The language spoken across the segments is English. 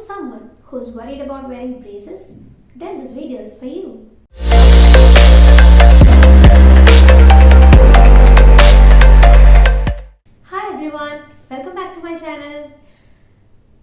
someone who's worried about wearing braces? Then this video is for you. Hi everyone, welcome back to my channel.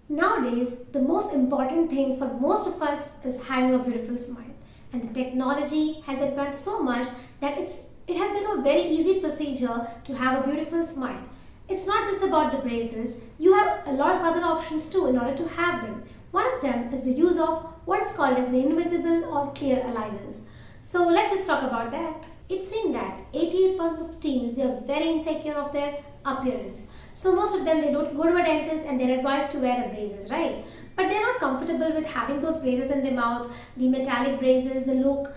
Nowadays, the most important thing for most of us is having a beautiful smile. And the technology has advanced so much that it has become a very easy procedure to have a beautiful smile. It's not just about the braces, you have a lot of other options too in order to have them. One of them is the use of what is called as the invisible or clear aligners. So let's just talk about that. It's seen that 88% of teens, they are very insecure of their appearance. So most of them, they don't go to a dentist and they're advised to wear a braces, right? But they're not comfortable with having those braces in their mouth, the metallic braces, the look,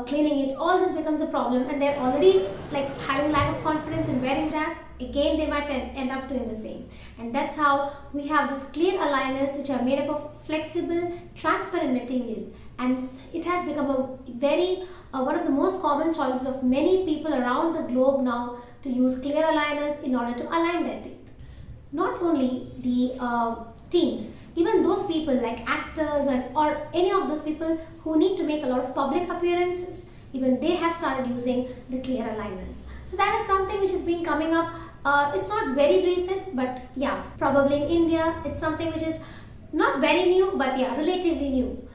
cleaning it, all this becomes a problem and they're already like having lack of confidence in wearing that. Again, they might end up doing the same. And that's how we have these clear aligners which are made up of flexible, transparent material. And it has become a very, one of the most common choices of many people around the globe now to use clear aligners in order to align their teeth. Not only the teens, even those people like actors or any of those people who need to make a lot of public appearances, even they have started using the clear aligners. So that is something which has been coming up. It's not very recent, but yeah, probably in India, it's something which is not very new, but yeah, relatively new.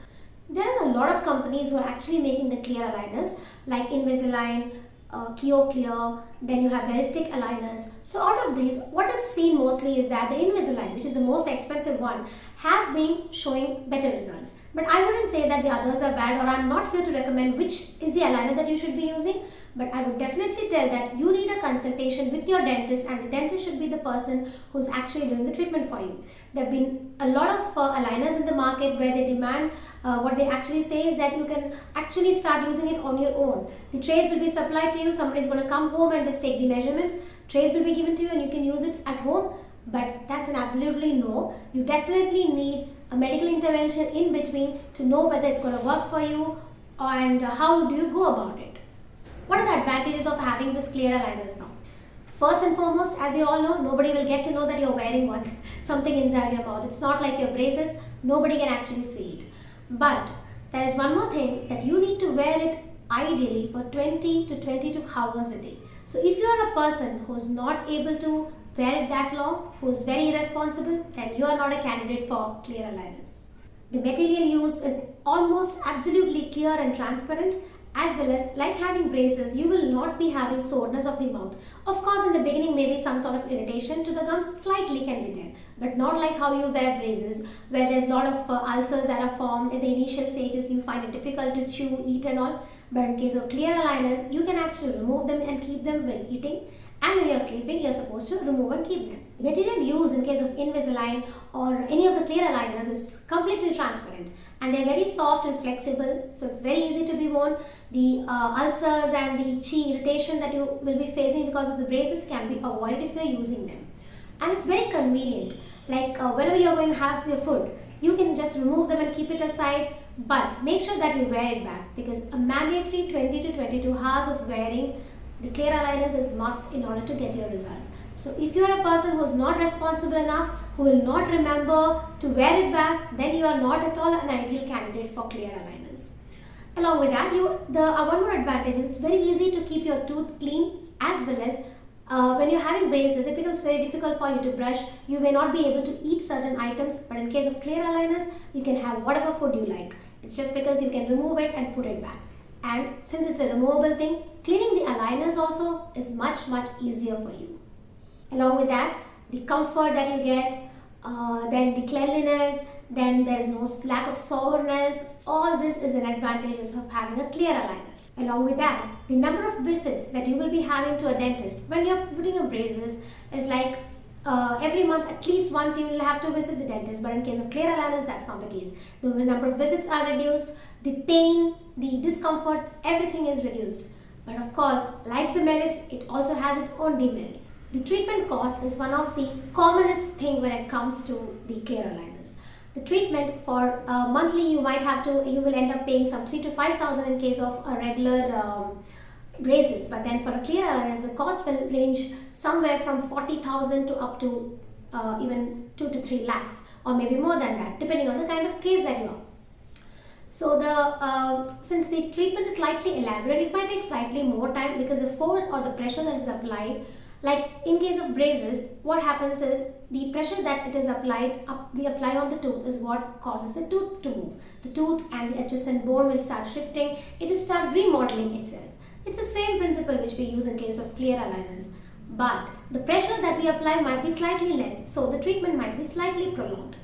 There are a lot of companies who are actually making the clear aligners like Invisalign, KeoClear, then you have Veristic aligners. So out of these, what is seen mostly is that the Invisalign, which is the most expensive one, has been showing better results. But I wouldn't say that the others are bad, or I'm not here to recommend which is the aligner that you should be using. But I would definitely tell that you need a consultation with your dentist, and the dentist should be the person who's actually doing the treatment for you. There have been a lot of aligners in the market where they demand, what they actually say is that you can actually start using it on your own. The trays will be supplied to you, somebody is going to come home and just take the measurements. Trays will be given to you and you can use it at home. But that's an absolutely no. You definitely need a medical intervention in between to know whether it's going to work for you and how do you go about it. What are the advantages of having this clear aligners now? First and foremost, as you all know, nobody will get to know that you're wearing something inside your mouth. It's not like your braces, nobody can actually see it. But there is one more thing, that you need to wear it ideally for 20 to 22 hours a day. So if you are a person who's not able to wear it that long, who is very irresponsible, then you are not a candidate for clear aligners. The material used is almost absolutely clear and transparent. As well as, like having braces, you will not be having soreness of the mouth. Of course, in the beginning, maybe some sort of irritation to the gums slightly can be there. But not like how you wear braces, where there's a lot of ulcers that are formed. In the initial stages, you find it difficult to chew, eat and all. But in case of clear aligners, you can actually remove them and keep them when eating. And when you're sleeping, you're supposed to remove and keep them. The material used in case of Invisalign or any of the clear aligners is completely transparent. And they're very soft and flexible, so it's very easy to be worn. The ulcers and the cheek irritation that you will be facing because of the braces can be avoided if you're using them. And it's very convenient. Like whenever you're going to have your food, you can just remove them and keep it aside. But make sure that you wear it back, because a mandatory 20 to 22 hours of wearing the clear aligners is must in order to get your results. So if you are a person who is not responsible enough, who will not remember to wear it back, then you are not at all an ideal candidate for clear aligners. Along with that, one more advantage is it's very easy to keep your tooth clean, as well as when you're having braces, it becomes very difficult for you to brush. You may not be able to eat certain items, but in case of clear aligners, you can have whatever food you like. It's just because you can remove it and put it back. And since it's a removable thing, cleaning the aligners also is much easier for you. Along with that, the comfort that you get, then the cleanliness, then there's no lack of soreness. All this is an advantage of having a clear aligner. Along with that, the number of visits that you will be having to a dentist when you're putting your braces is like every month at least once you will have to visit the dentist. But in case of clear aligners, that's not the case. The number of visits are reduced, the pain, the discomfort, everything is reduced. But of course, like the merits, it also has its own demerits. The treatment cost is one of the commonest thing when it comes to the clear aligners. The treatment for monthly, you will end up paying some 3,000 to 5,000 in case of a regular braces. But then for a clear aligners, the cost will range somewhere from 40,000 to up to even 2 to 3 lakhs, or maybe more than that, depending on the kind of case that you are. So since the treatment is slightly elaborate, it might take slightly more time because the force or the pressure that is applied, like in case of braces, what happens is the pressure that it is applied, we apply on the tooth, is what causes the tooth to move. The tooth and the adjacent bone will start shifting, it will start remodeling itself. It's the same principle which we use in case of clear aligners. But the pressure that we apply might be slightly less, so the treatment might be slightly prolonged.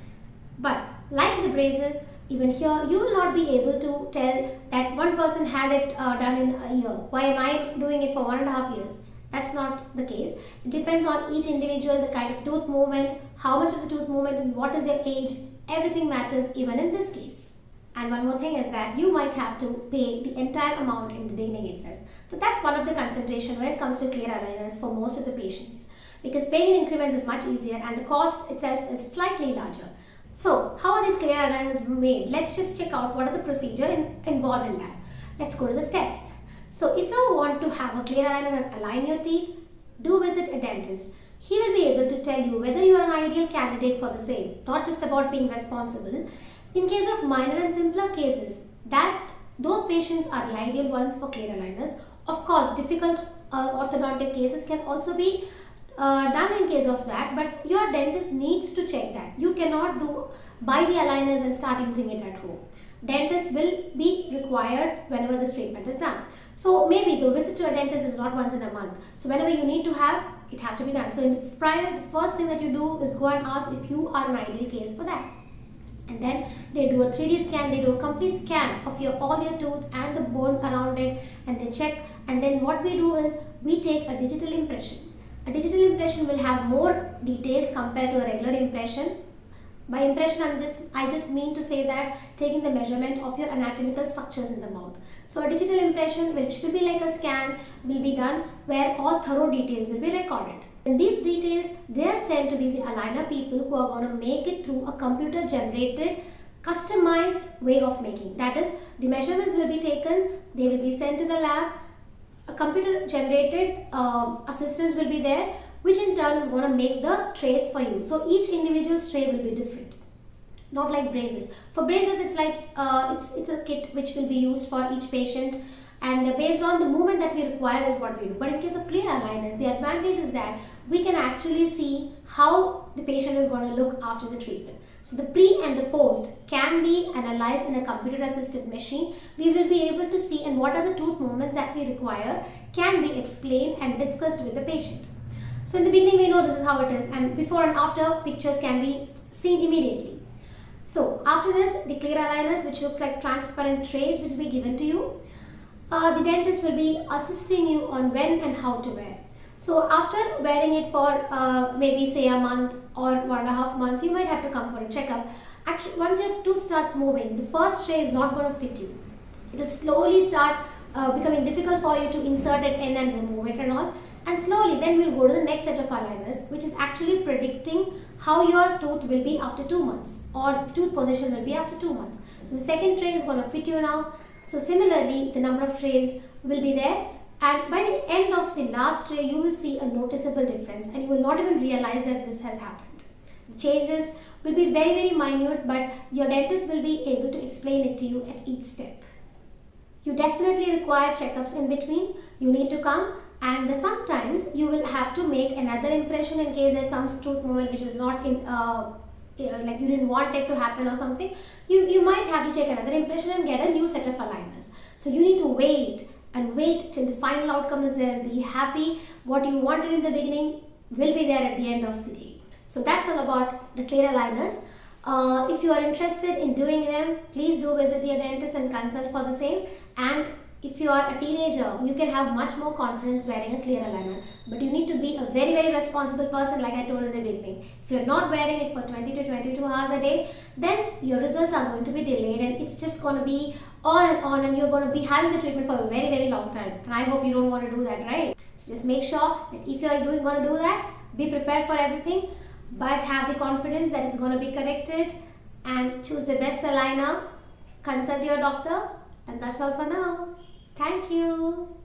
But like the braces, even here you will not be able to tell that one person had it done in a year. Why am I doing it for 1.5 years? That's not the case. It depends on each individual, the kind of tooth movement, how much of the tooth movement, and what is your age. Everything matters even in this case. And one more thing is that you might have to pay the entire amount in the beginning itself. So that's one of the consideration when it comes to clear aligners for most of the patients, because paying in increments is much easier and the cost itself is slightly larger. So how are these clear aligners made? Let's just check out what are the procedure involved in that. Let's go to the steps. So if you want to have a clear aligner and align your teeth, do visit a dentist. He will be able to tell you whether you are an ideal candidate for the same, not just about being responsible. In case of minor and simpler cases, those patients are the ideal ones for clear aligners. Of course, difficult orthodontic cases can also be done in case of that, but your dentist needs to check that. You cannot buy the aligners and start using it at home. Dentist will be required whenever this treatment is done. So maybe the visit to a dentist is not once in a month. So whenever you need to have, it has to be done. So the first thing that you do is go and ask if you are an ideal case for that. And then they do a 3D scan, they do a complete scan of all your tooth and the bone around it, and they check. And then what we do is we take a digital impression. A digital impression will have more details compared to a regular impression. By impression, I just mean to say that taking the measurement of your anatomical structures in the mouth. So a digital impression, which will be like a scan, will be done where all thorough details will be recorded. And these details, they are sent to these aligner people who are going to make it through a computer generated, customized way of making. That is, the measurements will be taken, they will be sent to the lab, a computer generated assistants will be there, which in turn is going to make the trays for you. So each individual's tray will be different. Not like braces. For braces, it's like it's a kit which will be used for each patient, and based on the movement that we require is what we do. But in case of clear aligners, the advantage is that we can actually see how the patient is going to look after the treatment. So the pre and the post can be analyzed in a computer assisted machine. We will be able to see, and what are the tooth movements that we require can be explained and discussed with the patient. So in the beginning we know this is how it is, and before and after pictures can be seen immediately. So after this, the clear aligners, which looks like transparent trays, will be given to you. The dentist will be assisting you on when and how to wear. So after wearing it for maybe say a month or 1.5 months, you might have to come for a checkup. Actually, once your tooth starts moving, the first tray is not going to fit you. It will slowly start becoming difficult for you to insert it in and remove it and all. And slowly then we'll go to the next set of aligners, which is actually predicting how your tooth will be after 2 months, or the tooth position will be after 2 months. So the second tray is going to fit you now. So similarly, the number of trays will be there, and by the end of the last tray, you will see a noticeable difference, and you will not even realize that this has happened. The changes will be very, very minute, but your dentist will be able to explain it to you at each step. You definitely require checkups in between. You need to come, and sometimes you will have to make another impression in case there's some tooth movement which is not in like you didn't want it to happen or something. You might have to take another impression and get a new set of aligners. So you need to wait till the final outcome is there, and be happy. What you wanted in the beginning will be there at the end of the day. So that's all about the clear aligners. If you are interested in doing them, please do visit your dentist and consult for the same. And if you are a teenager, you can have much more confidence wearing a clear aligner. But you need to be a very, very responsible person, like I told in the beginning. If you're not wearing it for 20 to 22 hours a day, then your results are going to be delayed, and it's just going to be on, and you're going to be having the treatment for a very, very long time. And I hope you don't want to do that, right? So just make sure that if you're going to do that, be prepared for everything, but have the confidence that it's going to be corrected, and choose the best aligner, consult your doctor, and that's all for now. Thank you.